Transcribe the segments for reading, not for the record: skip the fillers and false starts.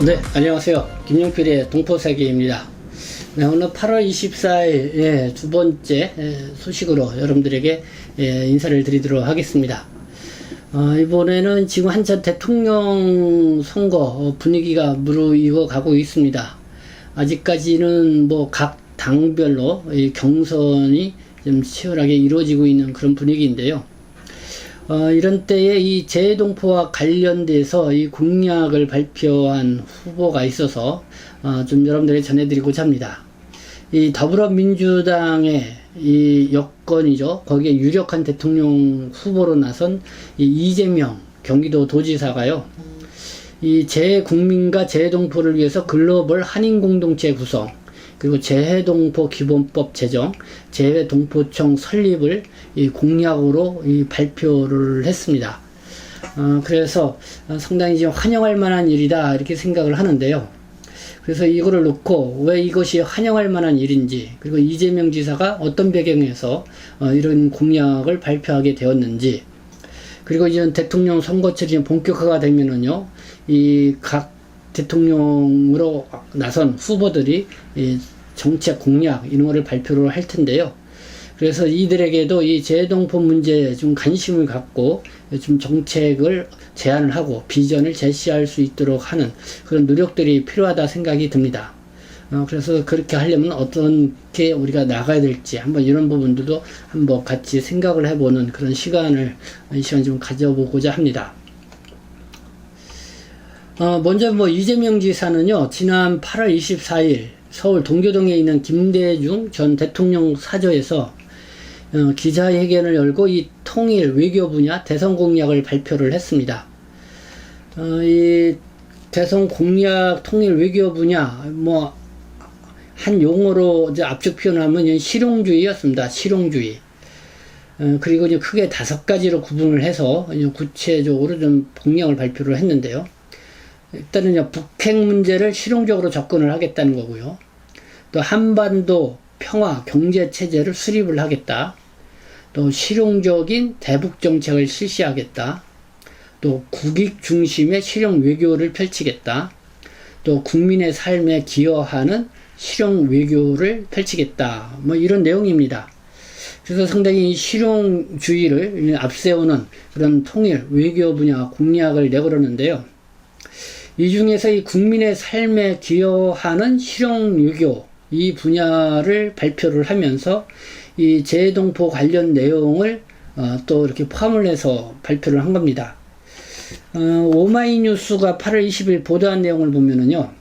네, 안녕하세요. 김용필의 동포세계입니다. 네, 오늘 8월 24일 두 번째 소식으로 여러분들에게 인사를 드리도록 하겠습니다. 이번에는 지금 한참 대통령 선거 분위기가 무르익어 가고 있습니다. 아직까지는 뭐 각 당별로 경선이 좀 치열하게 이루어지고 있는 그런 분위기인데요. 이런 때에 이 재동포와 관련돼서 이 공약을 발표한 후보가 있어서 좀 여러분들에게 전해드리고자 합니다. 이 더불어민주당의 이 여건이죠. 거기에 유력한 대통령 후보로 나선 이 이재명 경기도 도지사가요. 이 재국민과 재동포를 위해서 글로벌 한인공동체 구성, 그리고 재해동포 기본법 제정, 재해동포청 설립을 이 공약으로 이 발표를 했습니다. 그래서 상당히 지금 환영할 만한 일이다 이렇게 생각을 하는데요. 그래서 이거를 놓고 왜 이것이 환영할 만한 일인지, 그리고 이재명 지사가 어떤 배경에서 이런 공약을 발표하게 되었는지, 그리고 이제 대통령 선거철이 본격화가 되면은요, 이 각 대통령으로 나선 후보들이 이 정책 공약 이런 거를 발표를 할 텐데요. 그래서 이들에게도 이 재동포 문제에 좀 관심을 갖고 좀 정책을 제안을 하고 비전을 제시할 수 있도록 하는 그런 노력들이 필요하다 생각이 듭니다. 그래서 그렇게 하려면 어떻게 우리가 나가야 될지 한번 이런 부분들도 한번 같이 생각을 해보는 그런 시간을 이 시간 좀 가져보고자 합니다. 먼저 뭐 이재명 지사는요, 지난 8월 24일 서울 동교동에 있는 김대중 전 대통령 사저에서 기자회견을 열고 이 통일 외교 분야 대선 공약을 발표를 했습니다. 이 대선 공약 통일 외교 분야 뭐 한 용어로 이제 압축 표현하면 실용주의였습니다. 실용주의. 그리고 이제 크게 5가지로 구분을 해서 구체적으로 좀 공약을 발표를 했는데요. 일단은 북핵 문제를 실용적으로 접근을 하겠다는 거고요. 또 한반도 평화 경제 체제를 수립을 하겠다. 또 실용적인 대북 정책을 실시하겠다. 또 국익 중심의 실용 외교를 펼치겠다. 또 국민의 삶에 기여하는 실용 외교를 펼치겠다. 뭐 이런 내용입니다. 그래서 상당히 실용주의를 앞세우는 그런 통일 외교 분야 공약을 내걸었는데요. 이 중에서 이 국민의 삶에 기여하는 실용 외교 이 분야를 발표를 하면서 이 재동포 관련 내용을 또 이렇게 포함을 해서 발표를 한 겁니다. 오마이뉴스가 8월 20일 보도한 내용을 보면은요,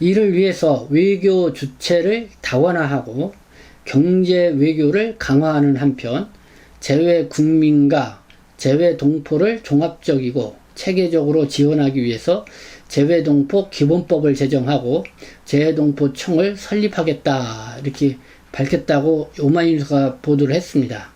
이를 위해서 외교 주체를 다원화하고 경제 외교를 강화하는 한편 재외 국민과 재외 동포를 종합적이고 체계적으로 지원하기 위해서 재외동포 기본법을 제정하고 재해동포청을 설립하겠다 이렇게 밝혔다고 오마이뉴스가 보도를 했습니다.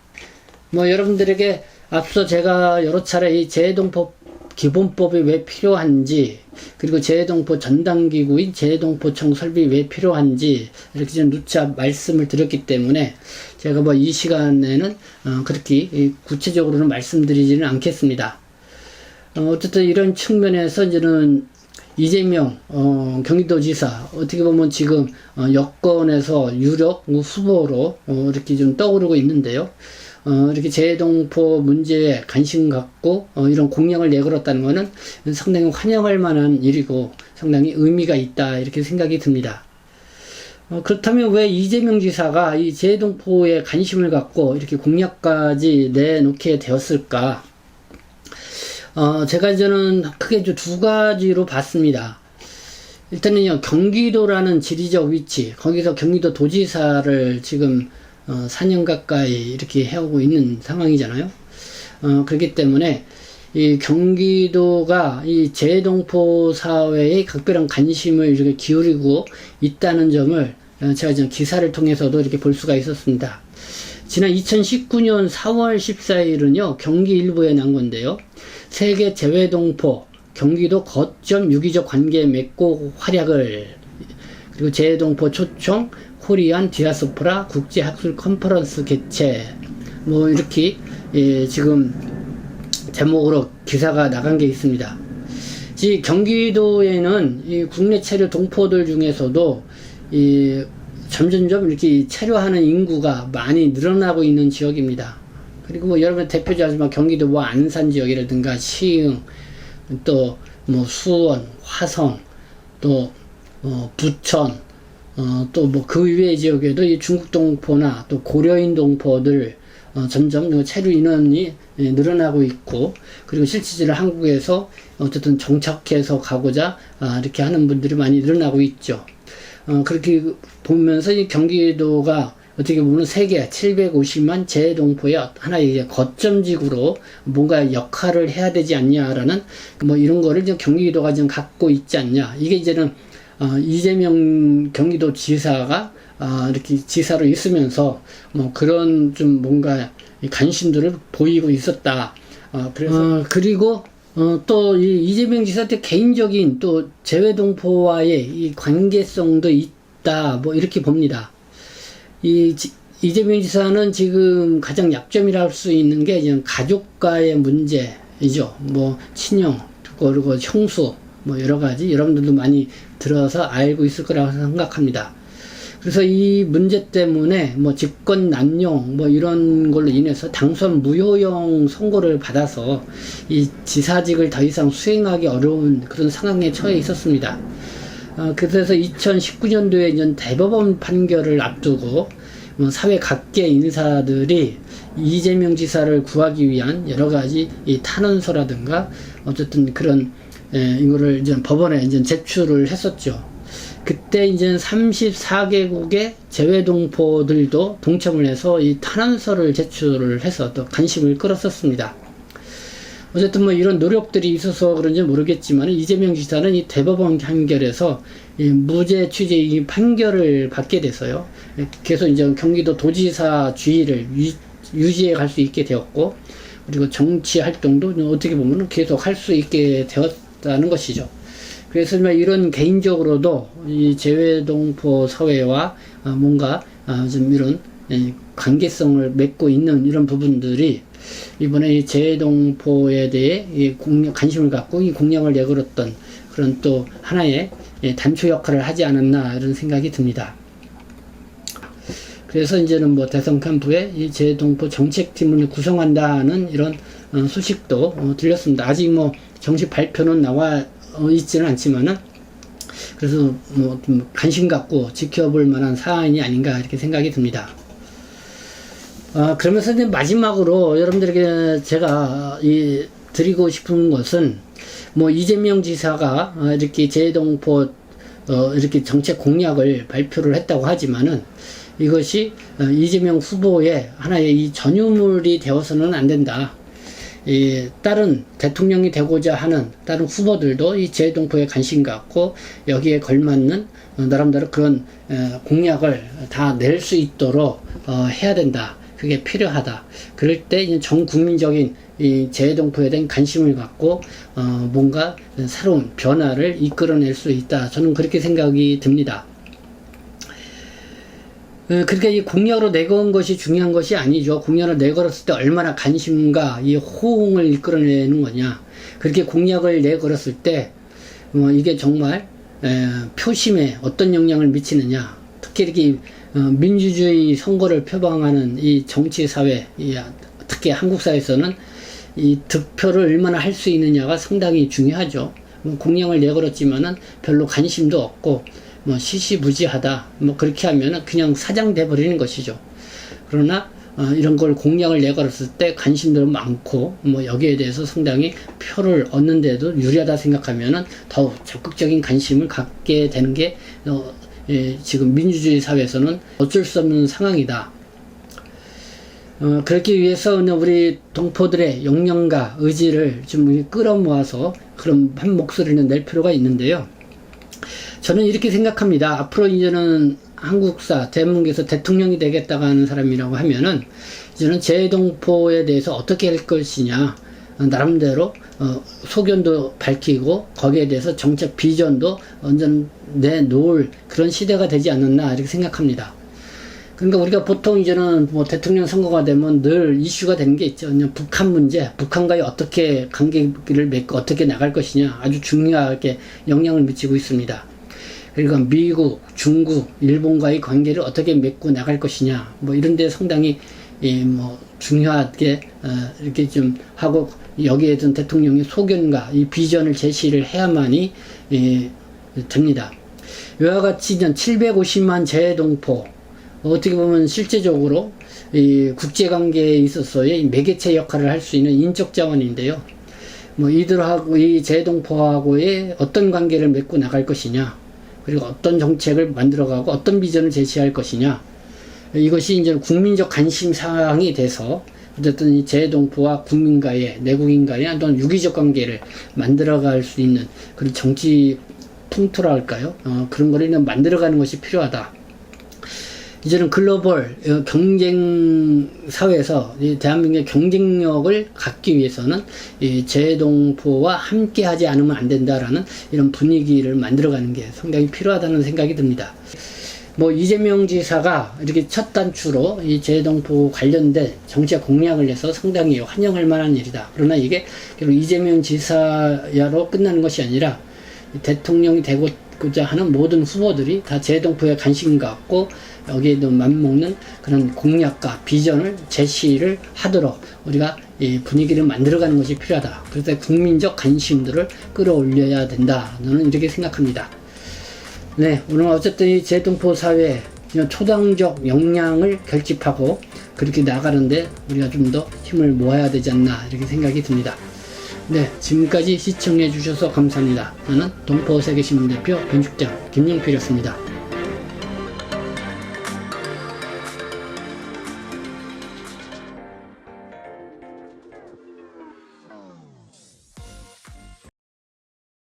뭐 여러분들에게 앞서 제가 여러 차례 이 재해동포 기본법이 왜 필요한지, 그리고 재해동포 전담기구인 재해동포청 설립이 왜 필요한지 이렇게 좀 누차 말씀을 드렸기 때문에 제가 뭐 이 시간에는 그렇게 구체적으로는 말씀드리지는 않겠습니다. 어쨌든 이런 측면에서 이제는 이재명 경기도지사 어떻게 보면 지금 여권에서 유력 후보로 이렇게 좀 떠오르고 있는데요. 이렇게 재동포 문제에 관심 갖고 이런 공약을 내걸었다는 것은 상당히 환영할 만한 일이고 상당히 의미가 있다 이렇게 생각이 듭니다. 그렇다면 왜 이재명 지사가 이 재동포에 관심을 갖고 이렇게 공약까지 내놓게 되었을까? 제가 이제는 크게 두 가지로 봤습니다. 일단은요, 경기도라는 지리적 위치, 거기서 경기도 도지사를 지금 4년 가까이 이렇게 해오고 있는 상황이잖아요. 그렇기 때문에 이 경기도가 이 재동포 사회에 각별한 관심을 이렇게 기울이고 있다는 점을 제가 지금 기사를 통해서도 이렇게 볼 수가 있었습니다. 지난 2019년 4월 14일은요, 경기 일보에 난 건데요. 세계 재외동포 경기도 거점 유기적 관계 맺고 활약을, 그리고 재외동포 초청 코리안 디아스포라 국제학술 컨퍼런스 개최, 뭐 이렇게 지금 제목으로 기사가 나간 게 있습니다. 경기도에는 이 국내 체류 동포들 중에서도 이 점점점 이렇게 체류하는 인구가 많이 늘어나고 있는 지역입니다. 그리고 뭐 여러분 대표적으로 경기도 뭐 안산 지역이라든가 시흥, 또 뭐 수원, 화성, 또 부천, 또 뭐 그 외의 지역에도 이 중국 동포나 또 고려인 동포들 점점 체류 인원이 늘어나고 있고, 그리고 실질적으로 한국에서 어쨌든 정착해서 가고자 이렇게 하는 분들이 많이 늘어나고 있죠. 그렇게 보면서 이 경기도가 어떻게 보면 세계 750만 재동포의 하나의 이제 거점지구로 뭔가 역할을 해야 되지 않냐라는 뭐 이런 거를 좀 경기도가 좀 갖고 있지 않냐. 이게 이제는 이재명 경기도 지사가 이렇게 지사로 있으면서 뭐 그런 좀 뭔가 관심들을 보이고 있었다. 그래서 그리고 또 이 이재명 지사한테 개인적인 또 재외동포와의 이 관계성도 있다. 뭐 이렇게 봅니다. 이재명 지사는 지금 가장 약점이라 할 수 있는 게 이제 가족과의 문제이죠. 뭐 친형, 그리고 형수, 뭐 여러 가지 여러분들도 많이 들어서 알고 있을 거라고 생각합니다. 그래서 이 문제 때문에 뭐 집권 남용 뭐 이런 걸로 인해서 당선 무효형 선고를 받아서 이 지사직을 더 이상 수행하기 어려운 그런 상황에 처해 있었습니다. 그래서 2019년도에 이제 대법원 판결을 앞두고 사회 각계 인사들이 이재명 지사를 구하기 위한 여러 가지 이 탄원서라든가 어쨌든 그런 이거를 이제 법원에 이제 제출을 했었죠. 그때 이제 34개국의 재외동포들도 동참을 해서 이 탄원서를 제출을 해서 또 관심을 끌었었습니다. 어쨌든 뭐 이런 노력들이 있어서 그런지 모르겠지만 이재명 지사는 이 대법원 판결에서 이 무죄 취지 판결을 받게 돼서요. 계속 이제 경기도 도지사 주의를 유지해 갈 수 있게 되었고, 그리고 정치 활동도 어떻게 보면 계속 할 수 있게 되었다는 것이죠. 그래서 이런 개인적으로도 이 재외동포 사회와 뭔가 좀 이런 관계성을 맺고 있는 이런 부분들이 이번에 이 재외동포에 대해 이 관심을 갖고 이 공약을 내걸었던 그런 또 하나의 단초 역할을 하지 않았나 이런 생각이 듭니다. 그래서 이제는 뭐 대선 캠프에 이 재외동포 정책팀을 구성한다는 이런 소식도 들렸습니다. 아직 뭐 정식 발표는 나와 있지는 않지만은 그래서 뭐 좀 관심 갖고 지켜볼 만한 사안이 아닌가 이렇게 생각이 듭니다. 그러면서 이제 마지막으로 여러분들에게 제가 드리고 싶은 것은 뭐 이재명 지사가 이렇게 재외동포 이렇게 정책 공약을 발표를 했다고 하지만은 이것이 이재명 후보의 하나의 이 전유물이 되어서는 안 된다. 다른 대통령이 되고자 하는 다른 후보들도 이 재외동포에 관심 갖고 여기에 걸맞는 나름대로 그런 공약을 다 낼 수 있도록 해야 된다. 그게 필요하다. 그럴 때 전 국민적인 이 재외동포에 대한 관심을 갖고 뭔가 새로운 변화를 이끌어낼 수 있다. 저는 그렇게 생각이 듭니다. 그러니까 이 공약으로 내건 것이 중요한 것이 아니죠. 공약을 내걸었을 때 얼마나 관심과 이 호응을 이끌어내는 거냐. 그렇게 공약을 내걸었을 때 이게 정말 표심에 어떤 영향을 미치느냐. 특히 이렇게 민주주의 선거를 표방하는 이 정치사회, 특히 한국 사회에서는 이 득표를 얼마나 할 수 있느냐가 상당히 중요하죠. 공약을 내걸었지만은 별로 관심도 없고 뭐 시시무지하다 뭐 그렇게 하면은 그냥 사장돼 버리는 것이죠. 그러나 이런 걸 공약을 내걸었을 때 관심도 많고 뭐 여기에 대해서 상당히 표를 얻는데도 유리하다 생각하면은 더욱 적극적인 관심을 갖게 되는 게 지금 민주주의 사회에서는 어쩔 수 없는 상황이다. 그렇기 위해서 우리 동포들의 역량과 의지를 좀 끌어모아서 그런 한 목소리를 낼 필요가 있는데요. 저는 이렇게 생각합니다. 앞으로 이제는 한국사, 대한민국에서 대통령이 되겠다고 하는 사람이라고 하면은 이제는 재외동포에 대해서 어떻게 할 것이냐, 나름대로 소견도 밝히고 거기에 대해서 정책 비전도 완전 내놓을 그런 시대가 되지 않았나 이렇게 생각합니다. 그러니까 우리가 보통 이제는 뭐 대통령 선거가 되면 늘 이슈가 되는 게 있죠. 그냥 북한 문제, 북한과의 어떻게 관계를 맺고 어떻게 나갈 것이냐 아주 중요하게 영향을 미치고 있습니다. 그러니까 미국, 중국, 일본과의 관계를 어떻게 맺고 나갈 것이냐 뭐 이런 데 상당히 뭐 중요하게 이렇게 좀 하고 여기에 든 대통령의 소견과 이 비전을 제시를 해야만이 됩니다. 이와 같이 750만 재동포 어떻게 보면 실제적으로 이 국제관계에 있어서의 매개체 역할을 할 수 있는 인적 자원인데요. 뭐 이들하고 이 재동포하고의 어떤 관계를 맺고 나갈 것이냐, 그리고 어떤 정책을 만들어가고 어떤 비전을 제시할 것이냐, 이것이 이제 국민적 관심 사항이 돼서 어쨌든 이 재동포와 국민과의 내국인과의 또는 유기적 관계를 만들어갈 수 있는 그런 정치 통토라 할까요? 그런 거를 만들어가는 것이 필요하다. 이제는 글로벌 경쟁 사회에서 대한민국의 경쟁력을 갖기 위해서는 이 재동포와 함께 하지 않으면 안 된다라는 이런 분위기를 만들어가는 게 상당히 필요하다는 생각이 듭니다. 뭐 이재명 지사가 이렇게 첫 단추로 이 재동포 관련된 정책 공약을 내서 상당히 환영할 만한 일이다. 그러나 이게 결국 이재명 지사야로 끝나는 것이 아니라 대통령이 되고자 하는 모든 후보들이 다 재동포에 관심 갖고 여기에도 맞먹는 그런 공약과 비전을 제시를 하도록 우리가 이 분위기를 만들어가는 것이 필요하다. 그래서 국민적 관심들을 끌어올려야 된다. 저는 이렇게 생각합니다. 네, 오늘 어쨌든 이 재동포 사회의 초당적 역량을 결집하고 그렇게 나가는데 우리가 좀 더 힘을 모아야 되지 않나 이렇게 생각이 듭니다. 네, 지금까지 시청해 주셔서 감사합니다. 저는 동포세계신문 대표 건축장 김용필이었습니다.